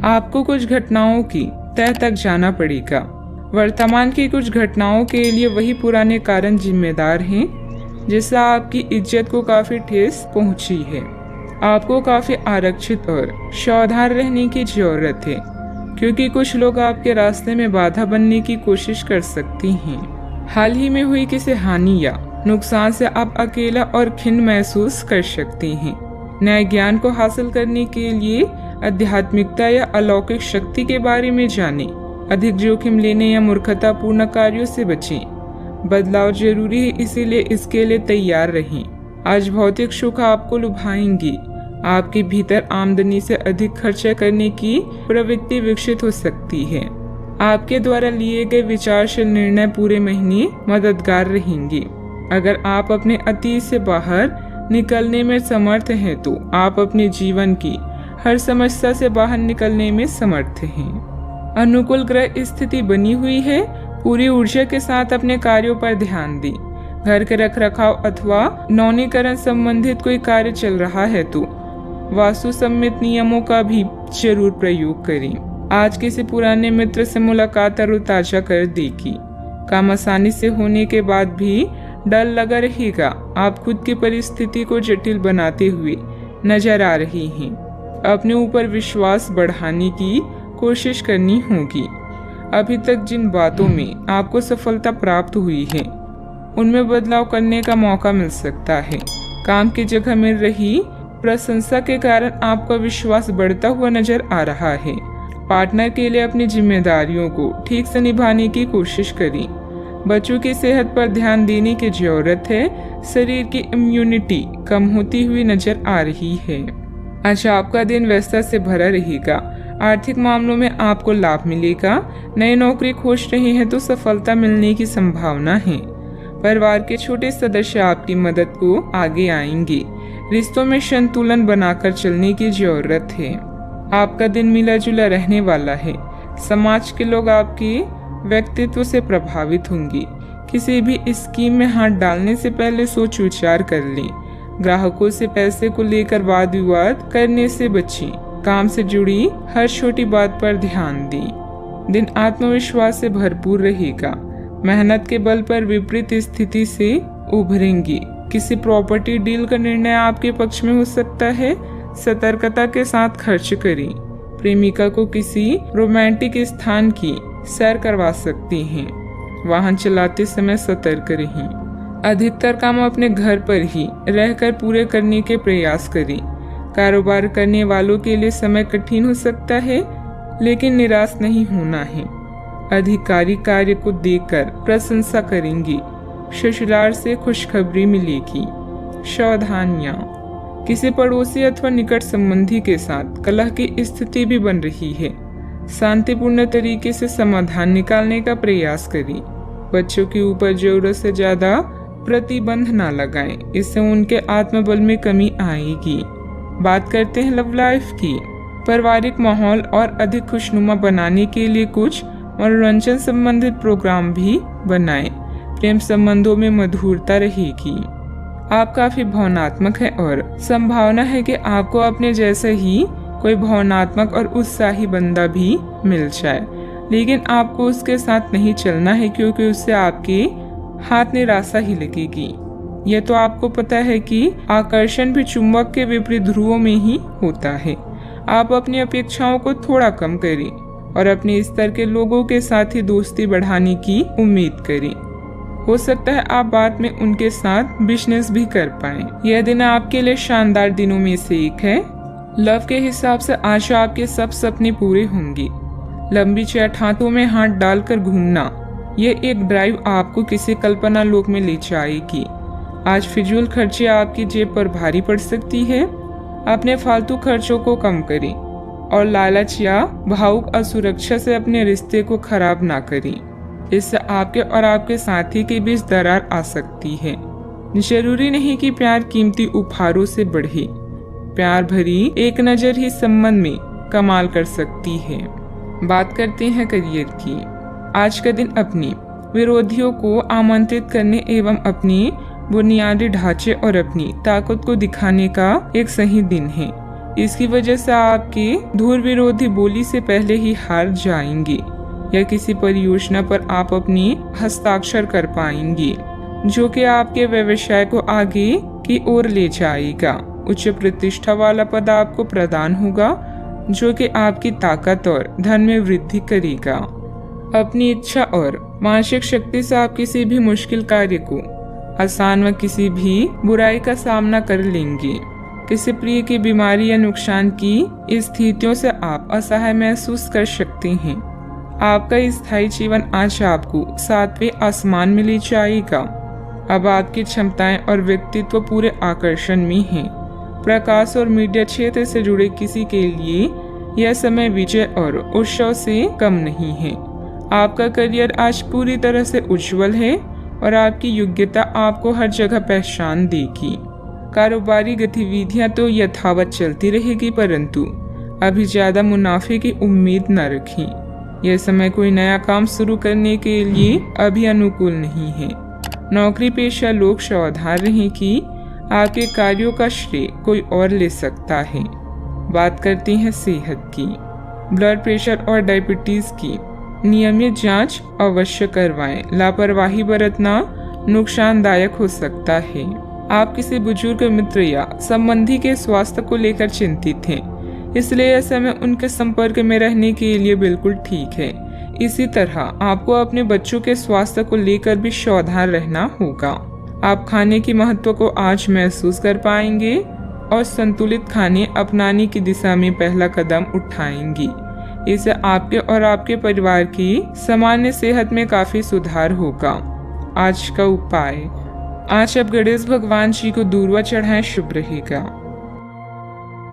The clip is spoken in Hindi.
आपको कुछ घटनाओं की तह तक जाना पड़ेगा। वर्तमान की कुछ घटनाओं के लिए वही पुराने कारण जिम्मेदार हैं जिससे आपकी इज्जत को काफी ठेस पहुंची है। आपको काफी आरक्षित और सावधान रहने की जरूरत है क्योंकि कुछ लोग आपके रास्ते में बाधा बनने की कोशिश कर सकती हैं। हाल ही में हुई किसी हानि या नुकसान से आप अकेला और खिन्न महसूस कर सकती हैं। नए ज्ञान को हासिल करने के लिए आध्यात्मिकता या अलौकिक शक्ति के बारे में जानें। अधिक जोखिम लेने या मूर्खतापूर्ण कार्यों से बचें। बदलाव जरूरी है, इसीलिए इसके लिए तैयार रहें। आज भौतिक सुख आपको लुभाएंगी। आपके भीतर आमदनी से अधिक खर्चा करने की प्रवृत्ति विकसित हो सकती है। आपके द्वारा लिए गए विचारशील निर्णय पूरे महीने मददगार रहेंगे। अगर आप अपने अतीत से बाहर निकलने में समर्थ हैं तो आप अपने जीवन की हर समस्या से बाहर निकलने में समर्थ हैं। अनुकूल ग्रह स्थिति बनी हुई है। पूरी ऊर्जा के साथ अपने कार्यों पर ध्यान दें। घर के रखरखाव अथवा नवीनीकरण संबंधित कोई कार्य चल रहा है तो वास्तु सम्मित नियमों का भी जरूर प्रयोग करें। आज किसी पुराने मित्र से मुलाकात तरोताजा कर देगी। काम आसानी से होने के बाद भी डर लगा रहेगा। आप खुद की परिस्थिति को जटिल बनाते हुए नजर आ रही हैं। अपने ऊपर विश्वास बढ़ाने की कोशिश करनी होगी। अभी तक जिन बातों में आपको सफलता प्राप्त हुई है उनमें बदलाव करने का मौका मिल सकता है। काम की जगह मिल रही प्रशंसा के कारण आपका विश्वास बढ़ता हुआ नजर आ रहा है। पार्टनर के लिए अपनी जिम्मेदारियों को ठीक से निभाने की कोशिश करें। बच्चों की सेहत पर ध्यान देने की जरूरत है। शरीर की इम्यूनिटी कम होती हुई नजर आ रही है। आज आपका दिन व्यस्तता से भरा रहेगा। आर्थिक मामलों में आपको लाभ मिलेगा। नई नौकरी खोज रहे हैं तो सफलता मिलने की संभावना है। परिवार के छोटे सदस्य आपकी मदद को आगे आएंगे। रिश्तों में संतुलन बनाकर चलने की जरूरत है। आपका दिन मिला जुला रहने वाला है। समाज के लोग आपके व्यक्तित्व से प्रभावित होंगे। किसी भी स्कीम में हाथ डालने से पहले सोच विचार कर लें। ग्राहकों से पैसे को लेकर वाद विवाद करने से बचें। काम से जुड़ी हर छोटी बात पर ध्यान दें। दिन आत्मविश्वास से भरपूर रहेगा। मेहनत के बल पर विपरीत स्थिति से उभरेंगे। किसी प्रॉपर्टी डील का निर्णय आपके पक्ष में हो सकता है। सतर्कता के साथ खर्च करें। प्रेमिका को किसी रोमांटिक स्थान की सैर करवा सकती हैं। वाहन चलाते समय सतर्क रहें। अधिकतर काम अपने घर पर ही रहकर पूरे करने के प्रयास करें। कारोबार करने वालों के लिए समय कठिन हो सकता है, लेकिन निराश नहीं होना है। अधिकारी कार्य को देखकर प्रशंसा करेंगे। ससुराल से खुशखबरी मिलेगी। सावधानियां, किसी पड़ोसी अथवा निकट संबंधी के साथ कलह की स्थिति भी बन रही है। शांतिपूर्ण तरीके से समाधान निकालने का प्रयास करें। बच्चों के ऊपर जरूरत से ज्यादा प्रतिबंध न लगाएं, इससे उनके आत्मबल में कमी आएगी। बात करते हैं लव लाइफ की। पारिवारिक माहौल और अधिक खुशनुमा बनाने के लिए कुछ मनोरंजन संबंधित प्रोग्राम भी बनाएं। प्रेम संबंधों में मधुरता रहेगी। आप काफी भावनात्मक है और संभावना है कि आपको अपने जैसे ही कोई भावनात्मक और उत्साही बंदा भी मिल जाए, लेकिन आपको उसके साथ नहीं चलना है क्योंकि उससे आपके हाथ निराशा ही लगेगी। यह तो आपको पता है कि आकर्षण भी चुंबक के विपरीत ध्रुवों में ही होता है। आप अपनी अपेक्षाओं को थोड़ा कम करें और अपने स्तर के लोगों के साथ ही दोस्ती बढ़ाने की उम्मीद करें। हो सकता है आप बाद में उनके साथ बिजनेस भी कर पाएं। यह दिन आपके लिए शानदार दिनों में से एक है। लव के हिसाब से आज आपके सब सपने पूरे होंगे। लंबी चैट हाथों में हाथ डालकर घूमना, ये एक ड्राइव आपको किसी कल्पना लोक में ले जाएगी। आज फिजूल खर्चे आपकी जेब पर भारी पड़ सकती है। अपने फालतू खर्चों को कम करें और लालच या भावुक असुरक्षा से अपने रिश्ते को खराब ना करें। इससे आपके और आपके साथी के बीच दरार आ सकती है। जरूरी नहीं कि प्यार कीमती उपहारों से बढ़े। प्यार भरी एक नजर ही संबंध में कमाल कर सकती है। बात करते हैं करियर की। आज का दिन अपने विरोधियों को आमंत्रित करने एवं अपनी बुनियादी ढांचे और अपनी ताकत को दिखाने का एक सही दिन है। इसकी वजह से आपकी धूल विरोधी बोली से पहले ही हार जाएंगे या किसी परियोजना पर आप अपनी हस्ताक्षर कर पाएंगे, जो कि आपके व्यवसाय को आगे की ओर ले जाएगा। उच्च प्रतिष्ठा वाला पद आपको प्रदान होगा, जो कि आपकी ताकत और धन में वृद्धि करेगा। अपनी इच्छा और मानसिक शक्ति से आप किसी भी मुश्किल कार्य को आसान व किसी भी बुराई का सामना कर लेंगे। किसी प्रिय की बीमारी या नुकसान की स्थितियों से आप असहाय महसूस कर सकते हैं। आपका स्थायी जीवन आज आपको 7वें आसमान में ले जाएगा। अब आपकी क्षमताएं और व्यक्तित्व पूरे आकर्षण में हैं। प्रकाश और मीडिया क्षेत्र से जुड़े किसी के लिए यह समय विजय और उत्सव से कम नहीं है। आपका करियर आज पूरी तरह से उज्जवल है और आपकी योग्यता आपको हर जगह पहचान देगी। कारोबारी गतिविधियां तो यथावत चलती रहेगी, परंतु अभी ज्यादा मुनाफे की उम्मीद न रखें। यह समय कोई नया काम शुरू करने के लिए अभी अनुकूल नहीं है। नौकरी पेशा लोग सावधान रहें कि आपके कार्यों का श्रेय कोई और ले सकता है। बात करते हैं सेहत की। ब्लड प्रेशर और डायबिटीज की नियमित जांच अवश्य करवाएं। लापरवाही बरतना नुकसानदायक हो सकता है। आप किसी बुजुर्ग मित्र या संबंधी के स्वास्थ्य को लेकर चिंतित हैं, इसलिए यह समय उनके संपर्क में रहने के लिए बिल्कुल ठीक है। इसी तरह आपको अपने बच्चों के स्वास्थ्य को लेकर भी सावधान रहना होगा। आप खाने की महत्व को आज महसूस कर पाएंगे और संतुलित खाने अपनाने की दिशा में पहला कदम उठाएंगे। इससे आपके और आपके परिवार की सामान्य सेहत में काफी सुधार होगा। आज का उपाय, आज आप गणेश भगवान जी को दूर्वा चढ़ाएं, शुभ रहेगा।